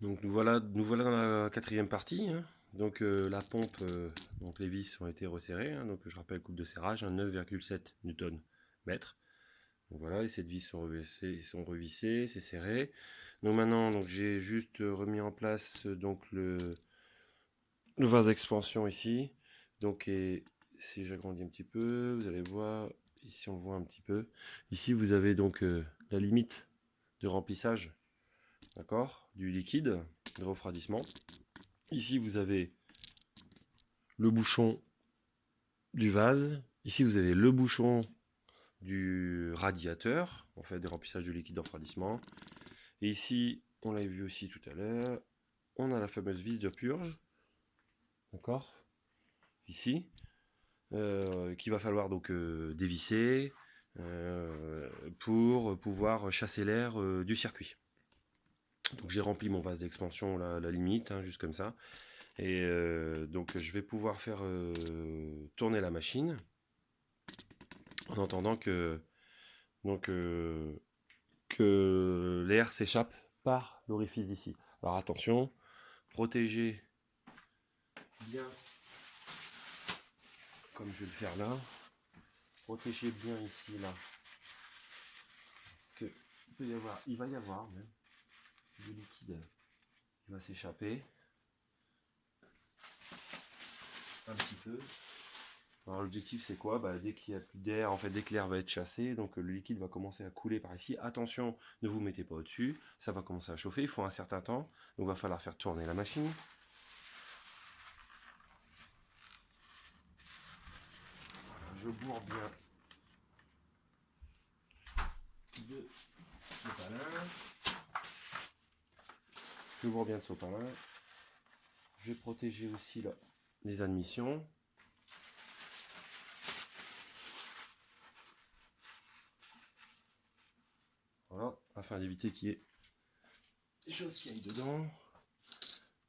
Donc nous voilà dans la quatrième partie, hein. Donc la pompe, donc les vis ont été resserrées, hein. Donc je rappelle coupe de serrage, hein, 9,7 Nm. Donc voilà, et ces vis sont revissées, c'est serré. Donc maintenant, donc j'ai juste remis en place donc le vase d'expansion ici. Donc et si j'agrandis un petit peu, vous allez voir ici, on voit un petit peu. Ici vous avez donc la limite de remplissage, d'accord, du liquide de refroidissement. Ici vous avez le bouchon du vase. Ici vous avez le bouchon du radiateur, en fait, des remplissages de liquide de refroidissement. Et ici, on l'a vu aussi tout à l'heure, on a la fameuse vis de purge, d'accord, ici, qu'il va falloir donc dévisser pour pouvoir chasser l'air du circuit. Donc j'ai rempli mon vase d'expansion la limite, hein, juste comme ça. Et donc je vais pouvoir faire tourner la machine en entendant que l'air s'échappe par l'orifice d'ici. Alors attention, protégez bien, comme je vais le faire là, protégez bien ici là, que il va y avoir même du liquide qui va s'échapper un petit peu. Alors l'objectif c'est quoi? Dès qu'il n'y a plus d'air, en fait dès que l'air va être chassé, donc le liquide va commencer à couler par ici. Attention, ne vous mettez pas au-dessus, ça va commencer à chauffer, il faut un certain temps, donc il va falloir faire tourner la machine. Je bourre bien de sopalin. Je bourre bien de sopalin. Je vais protéger aussi là, les admissions. Voilà, afin d'éviter qu'il y ait des choses qui aillent dedans.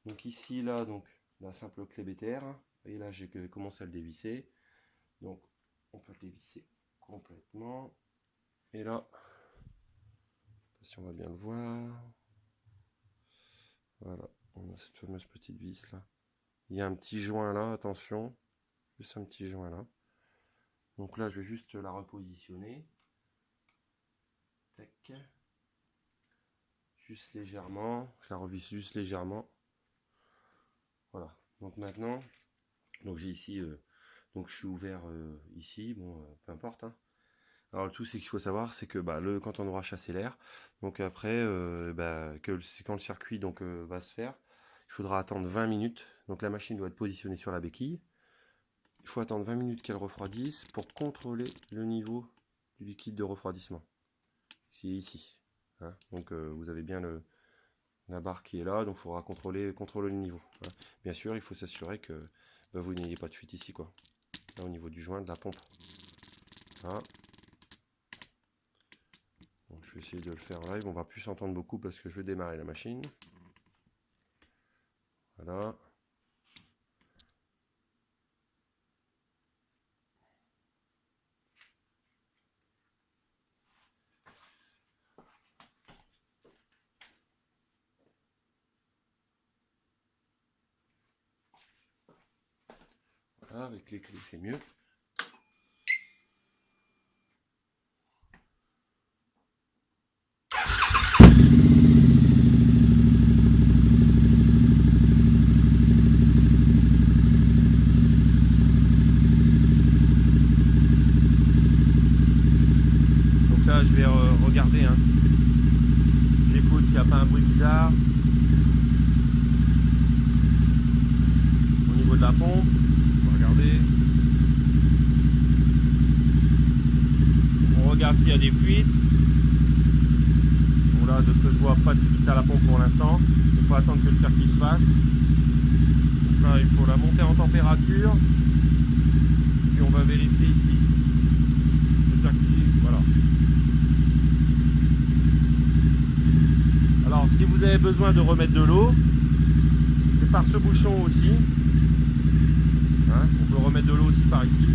Donc ici, là, donc la simple clé BTR. Et là, j'ai commencé à le dévisser. Donc, on peut le dévisser complètement. Et là, si on va bien le voir, voilà, on a cette fameuse petite vis là. Il y a un petit joint là, attention, juste un petit joint là. Donc là, je vais juste la repositionner. Tac. Juste légèrement, je la revisse juste légèrement. Voilà, donc maintenant, donc j'ai ici, donc je suis ouvert ici, bon, peu importe, hein. Alors le tout c'est qu'il faut savoir, c'est que quand on aura chassé l'air, donc après, c'est quand le circuit donc va se faire, il faudra attendre 20 minutes. Donc la machine doit être positionnée sur la béquille. Il faut attendre 20 minutes qu'elle refroidisse pour contrôler le niveau du liquide de refroidissement. C'est ici, hein. Donc vous avez bien la barre qui est là, donc il faudra contrôler le niveau. Voilà. Bien sûr, il faut s'assurer que vous n'ayez pas de fuite ici, quoi. Là, au niveau du joint de la pompe. Voilà. Donc, je vais essayer de le faire en live. On va plus s'entendre beaucoup parce que je vais démarrer la machine. Voilà. Voilà, avec les clés, c'est mieux. Donc là, je vais regarder, hein. J'écoute s'il n'y a pas un bruit bizarre au niveau de la pompe. On va regarder. On regarde s'il y a des fuites. Bon là, de ce que je vois, pas de fuite à la pompe pour l'instant. Il faut attendre que le circuit se fasse. Donc là, il faut la monter en température. Puis on va vérifier ici. Le circuit, voilà. Alors, si vous avez besoin de remettre de l'eau, c'est par ce bouchon aussi. Hein, on peut remettre de l'eau aussi par ici.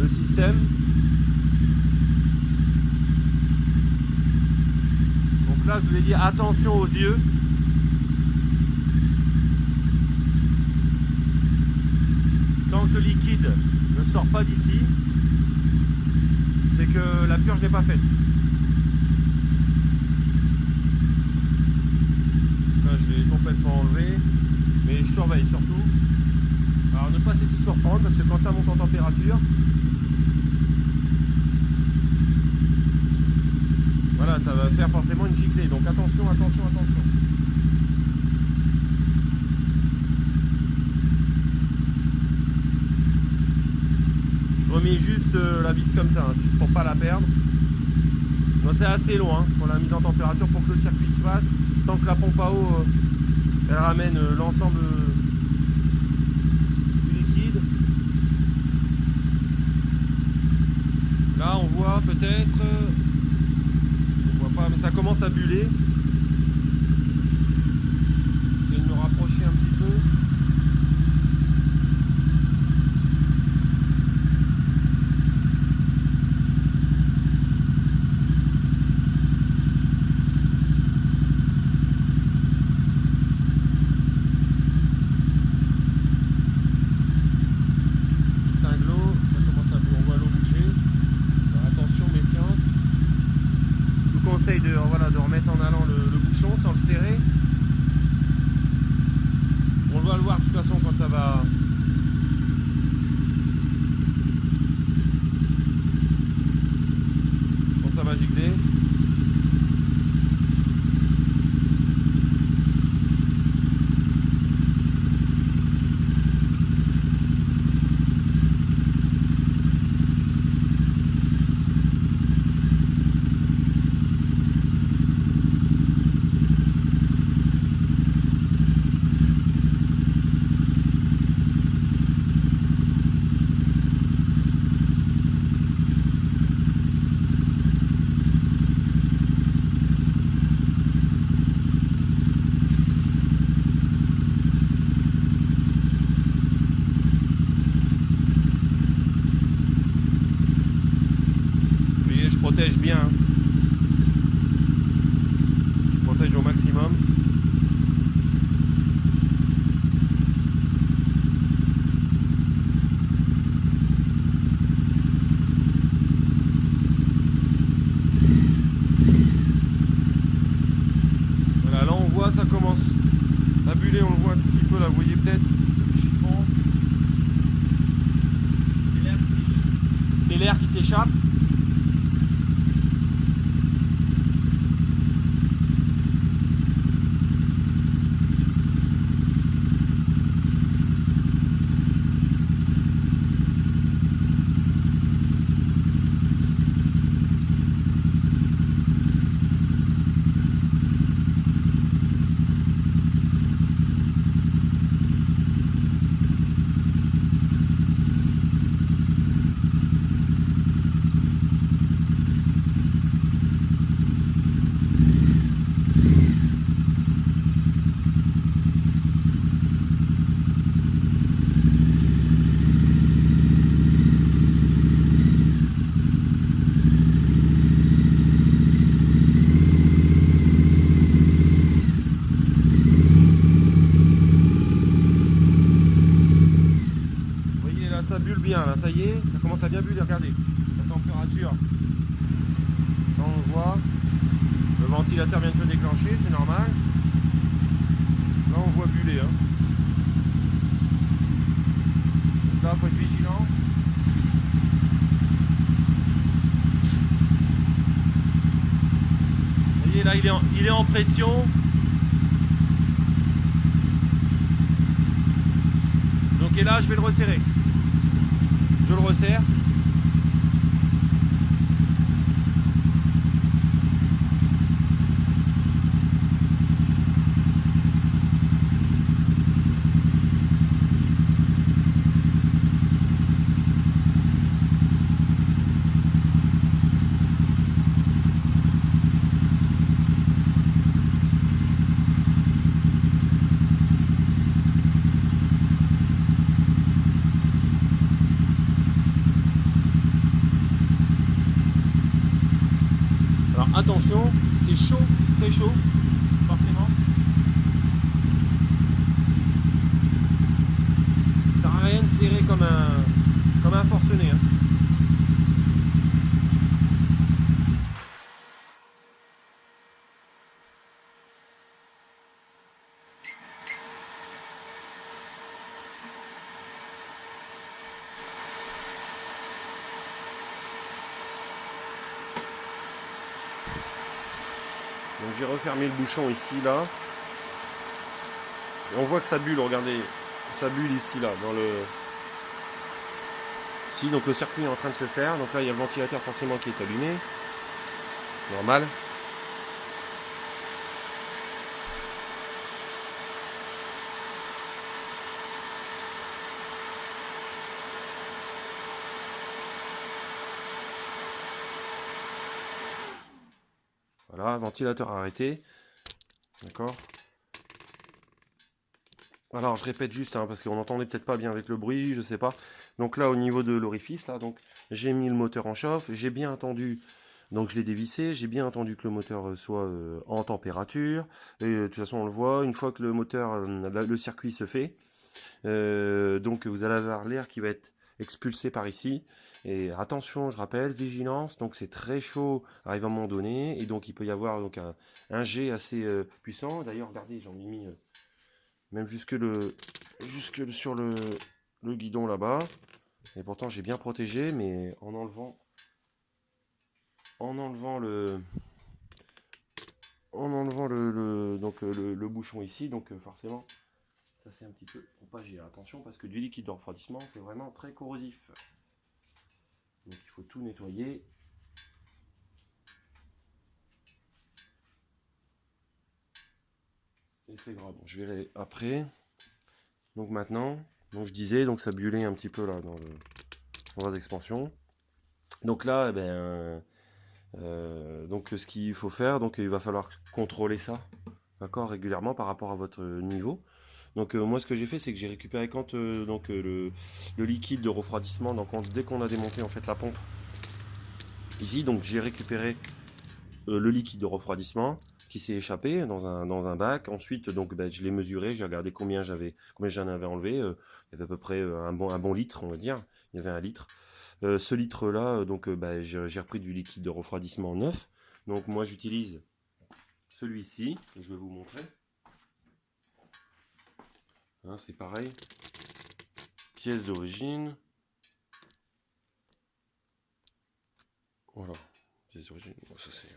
le système. Donc là je voulais dire attention aux yeux. Tant que le liquide ne sort pas d'ici, c'est que la purge n'est pas faite. Là je l'ai complètement enlevé, mais je surveille surtout. Alors ne pas se laisser surprendre parce que quand ça monte en température, voilà, ça va faire forcément une giclée. Donc attention, attention, attention. Je remets juste la vis comme ça, hein, juste pour pas la perdre. Donc c'est assez loin pour la mise en température pour que le circuit se fasse. Tant que la pompe à eau elle ramène l'ensemble du liquide. Là on voit peut-être, on voit pas, mais ça commence à buller. Je vais me rapprocher un petit peu. De remettre en allant le bouchon sans le serrer. On va le voir de toute façon quand ça va gicler. Protège bien, hein. Je protège au maximum. Voilà, là on voit ça commence à buller, on le voit un tout petit peu là, vous voyez peut-être le chiffon. C'est l'air qui s'échappe. Ça bulle bien là, ça y est, ça commence à bien buller, regardez la température, là on le voit, le ventilateur vient de se déclencher, c'est normal, là on voit buller, hein. Donc là il faut être vigilant. Vous voyez là il est en pression. Donc et là je vais le resserrer. Je le resserre. Alors attention, c'est chaud, très chaud, forcément. Ça sert à rien de serrer comme un forcené. Hein. Donc j'ai refermé le bouchon ici, là. Et on voit que ça bulle, regardez. Ça bulle ici, là, dans le... Ici, donc le circuit est en train de se faire. Donc là, il y a le ventilateur forcément qui est allumé. Normal. Voilà, ventilateur arrêté. D'accord. Alors je répète juste, hein, parce qu'on n'entendait peut-être pas bien avec le bruit, je sais pas. Donc là au niveau de l'orifice, là, donc j'ai mis le moteur en chauffe, j'ai bien entendu, donc je l'ai dévissé, j'ai bien entendu que le moteur soit en température. Et de toute façon on le voit, une fois que le moteur, le circuit se fait, donc vous allez avoir l'air qui va être expulsé par ici. Et attention, je rappelle, vigilance, donc c'est très chaud arrive à un moment donné, et donc il peut y avoir donc un jet assez puissant. D'ailleurs regardez, j'en ai mis... même jusque sur le guidon là-bas. Et pourtant j'ai bien protégé, mais en enlevant le bouchon ici, donc forcément ça c'est un petit peu propagé. Attention parce que du liquide de refroidissement c'est vraiment très corrosif. Donc il faut tout nettoyer. Et c'est grave. Bon, je verrai après. Donc maintenant, donc je disais, donc ça bullait un petit peu là dans le vase d'expansion. Donc là, eh ben, donc ce qu'il faut faire, donc il va falloir contrôler ça, d'accord, régulièrement par rapport à votre niveau. Donc moi ce que j'ai fait, c'est que j'ai récupéré quand le liquide de refroidissement, donc dès qu'on a démonté en fait la pompe ici, donc j'ai récupéré le liquide de refroidissement qui s'est échappé dans un bac. Ensuite, donc ben, je l'ai mesuré, j'ai regardé combien j'en avais enlevé. Il y avait à peu près un bon litre, on va dire. Il y avait 1 litre. Ce litre-là, ben, j'ai repris du liquide de refroidissement neuf. Donc moi j'utilise celui-ci, je vais vous montrer. Hein, c'est pareil. Pièce d'origine. Voilà. Pièce d'origine. Bon, ça c'est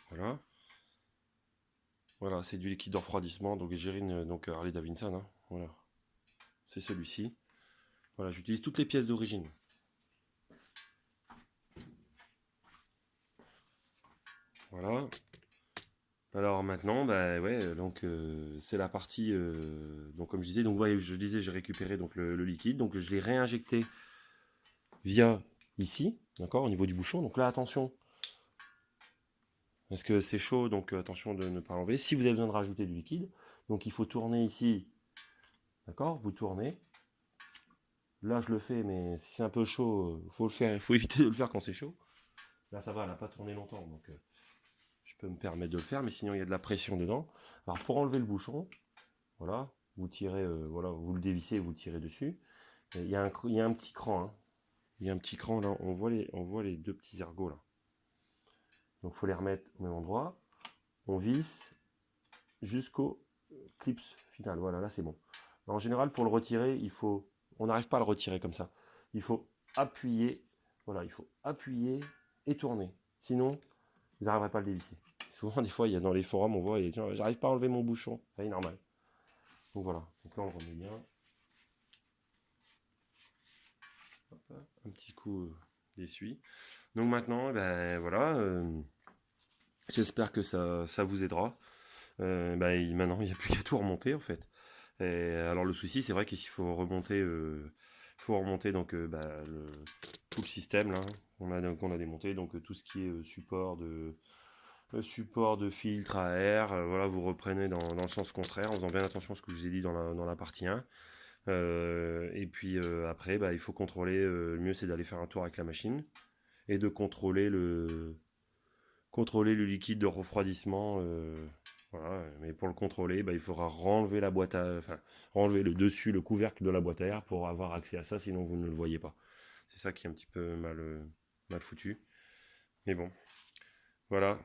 voilà. Voilà, c'est du liquide de refroidissement, donc Gérine, donc Harley Davidson, hein, voilà. C'est celui-ci. Voilà, j'utilise toutes les pièces d'origine. Voilà. Alors maintenant, bah ouais, donc c'est la partie, donc comme je disais, donc voyez, je disais, j'ai récupéré donc le liquide, donc je l'ai réinjecté via ici, d'accord, au niveau du bouchon. Donc là, attention, parce que c'est chaud, donc attention de ne pas enlever. Si vous avez besoin de rajouter du liquide, donc il faut tourner ici, d'accord, vous tournez. Là, je le fais, mais si c'est un peu chaud, faut le faire. Il faut éviter de le faire quand c'est chaud. Là, ça va, elle n'a pas tourné longtemps, donc je peux me permettre de le faire, mais sinon il y a de la pression dedans. Alors pour enlever le bouchon, voilà, vous tirez, voilà, vous le dévissez, vous le tirez dessus. Et il y a un petit cran, hein. Il y a un petit cran là, on voit les deux petits ergots là. Donc il faut les remettre au même endroit. On visse jusqu'au clips final. Voilà, là c'est bon. Alors, en général, pour le retirer, on n'arrive pas à le retirer comme ça. Il faut appuyer, voilà, il faut appuyer et tourner. Sinon, vous n'arriverez pas à le dévisser. Souvent, des fois, il y a dans les forums, on voit, j'arrive pas à enlever mon bouchon. C'est normal. Donc voilà. Donc là, on le remet bien. Hop, un petit coup d'essuie. Donc maintenant, ben voilà. J'espère que ça vous aidera. Maintenant, il n'y a plus qu'à tout remonter en fait. Et alors le souci, c'est vrai qu'il faut remonter, donc tout le système là qu'on a démonté, donc tout ce qui est support de filtre à air, voilà, vous reprenez dans le sens contraire en faisant bien attention à ce que je vous ai dit dans la partie 1. Et puis après, il faut contrôler, le mieux c'est d'aller faire un tour avec la machine et de contrôler contrôler le liquide de refroidissement. Voilà. Mais pour le contrôler, il faudra renlever la boîte à, enfin, renlever le dessus, le couvercle de la boîte à air pour avoir accès à ça, sinon vous ne le voyez pas. C'est ça qui est un petit peu mal foutu. Mais bon, voilà.